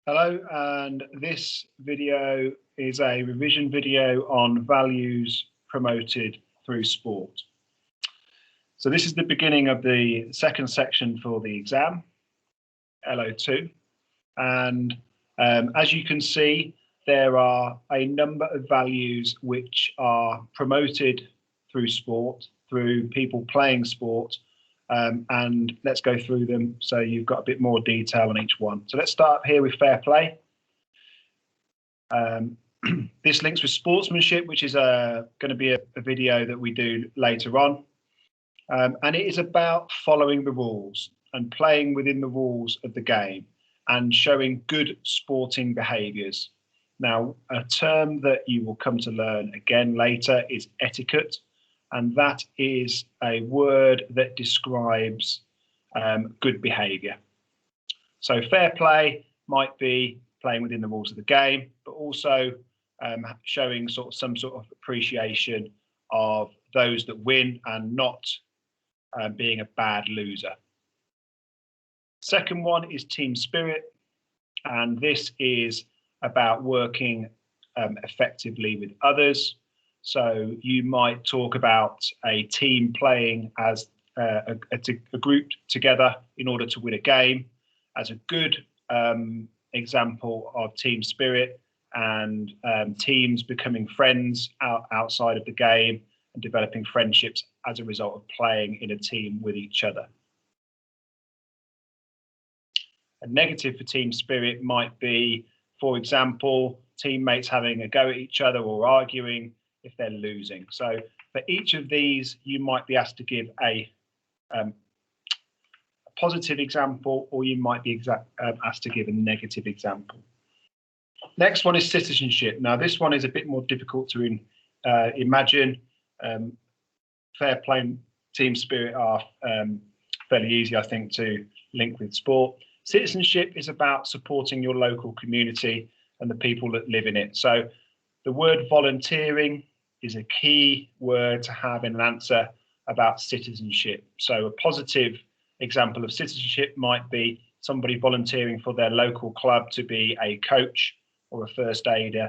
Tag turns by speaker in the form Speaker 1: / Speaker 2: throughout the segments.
Speaker 1: Hello, and this video is a revision video on values promoted through sport. So this is the beginning of the second section for the exam, LO2. And as you can see, there are a number of values which are promoted through sport, through people playing sport. And let's go through them so you've got a bit more detail on each one. So let's start here with fair play. This links with sportsmanship, which is going to be a video that we do later on. And it is about following the rules and playing within the rules of the game and showing good sporting behaviours. Now, a term that you will come to learn again later is etiquette. And that is a word that describes good behaviour. So fair play might be playing within the rules of the game, but also showing some sort of appreciation of those that win and not being a bad loser. Second one is team spirit, and this is about working effectively with others. So you might talk about a team playing as a group together in order to win a game as a good example of team spirit, and teams becoming friends outside of the game and developing friendships as a result of playing in a team with each other. A negative for team spirit might be, for example, teammates having a go at each other or arguing if they're losing. So for each of these, you might be asked to give a positive example, or you might be asked to give a negative example. Next one is citizenship. Now, this one is a bit more difficult to imagine. Fair play, team spirit are fairly easy, I think, to link with sport. Citizenship is about supporting your local community and the people that live in it. So the word volunteering is a key word to have in an answer about citizenship. So a positive example of citizenship might be somebody volunteering for their local club to be a coach or a first aider,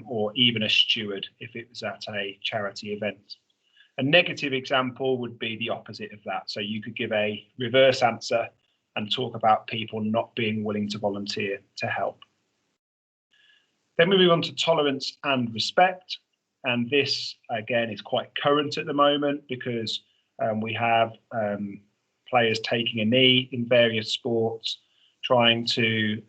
Speaker 1: or even a steward if it was at a charity event. A negative example would be the opposite of that. So you could give a reverse answer and talk about people not being willing to volunteer to help. Then we move on to tolerance and respect. And this, again, is quite current at the moment because we have players taking a knee in various sports, trying to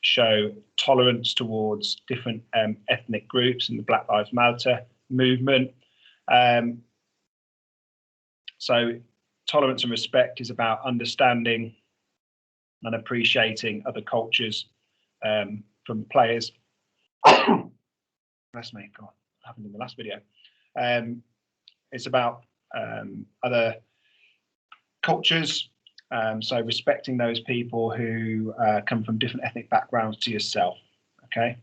Speaker 1: show tolerance towards different ethnic groups in the Black Lives Matter movement. So tolerance and respect is about understanding and appreciating other cultures from players. Bless me, God, what happened in the last video? It's about other cultures, so respecting those people who come from different ethnic backgrounds to yourself, okay?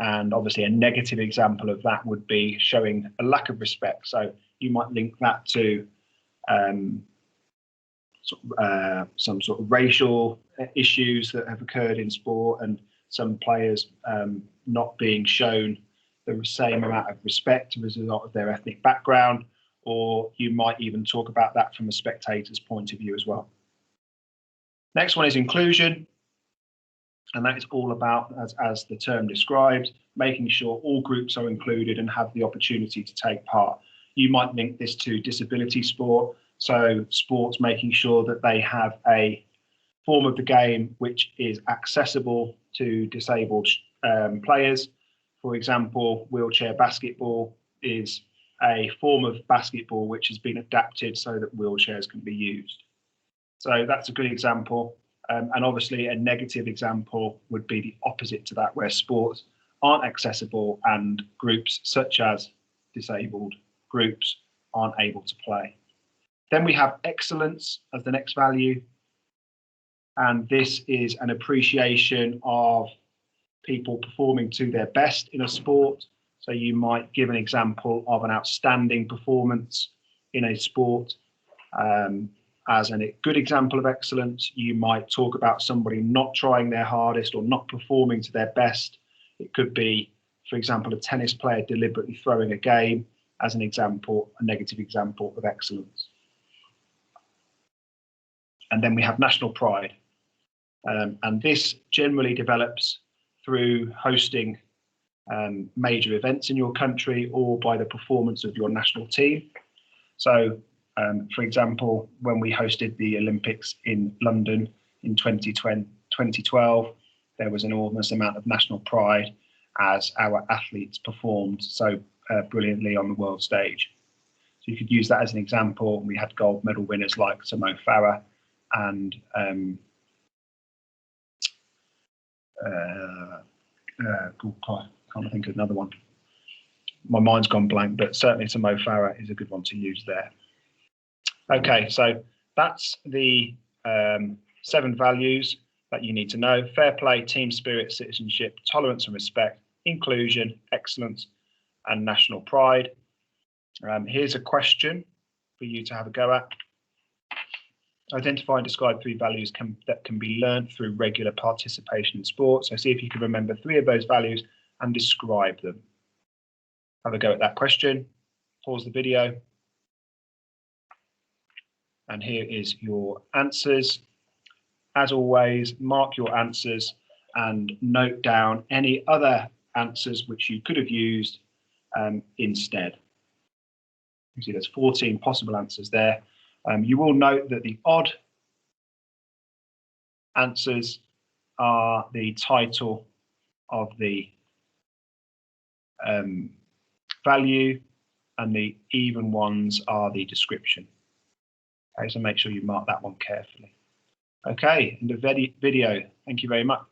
Speaker 1: And obviously a negative example of that would be showing a lack of respect. So you might link that to some sort of racial issues that have occurred in sport, and some players not being shown the same amount of respect as a result of their ethnic background, or you might even talk about that from a spectator's point of view as well. Next one is inclusion, and that is all about, as the term describes, making sure all groups are included and have the opportunity to take part. You might link this to disability sport, so sports making sure that they have a form of the game which is accessible to disabled players. For example, wheelchair basketball is a form of basketball which has been adapted so that wheelchairs can be used. So that's a good example. And obviously a negative example would be the opposite to that, where sports aren't accessible and groups such as disabled groups aren't able to play. Then we have excellence as the next value. And this is an appreciation of people performing to their best in a sport. So you might give an example of an outstanding performance in a sport. as a good example of excellence. You might talk about somebody not trying their hardest or not performing to their best. It could be, for example, a tennis player deliberately throwing a game as an example, a negative example of excellence. And then we have national pride. And this generally develops through hosting major events in your country or by the performance of your national team. So, for example, when we hosted the Olympics in London in 2012, there was an enormous amount of national pride as our athletes performed so brilliantly on the world stage. So you could use that as an example. We had gold medal winners like Sir Mo Farah and can't think of another one. My mind's gone blank, but certainly Sir Mo Farah is a good one to use there. Okay, so that's the 7 values that you need to know: fair play, team spirit, citizenship, tolerance and respect, inclusion, excellence, and national pride. Here's a question for you to have a go at. Identify and describe 3 values that can be learned through regular participation in sport. So see if you can remember 3 of those values and describe them. Have a go at that question. Pause the video. And here is your answers. As always, mark your answers and note down any other answers which you could have used instead. You see there's 14 possible answers there. You will note that the odd answers are the title of the value, and the even ones are the description. Okay, so make sure you mark that one carefully. Okay, end of video. Thank you very much.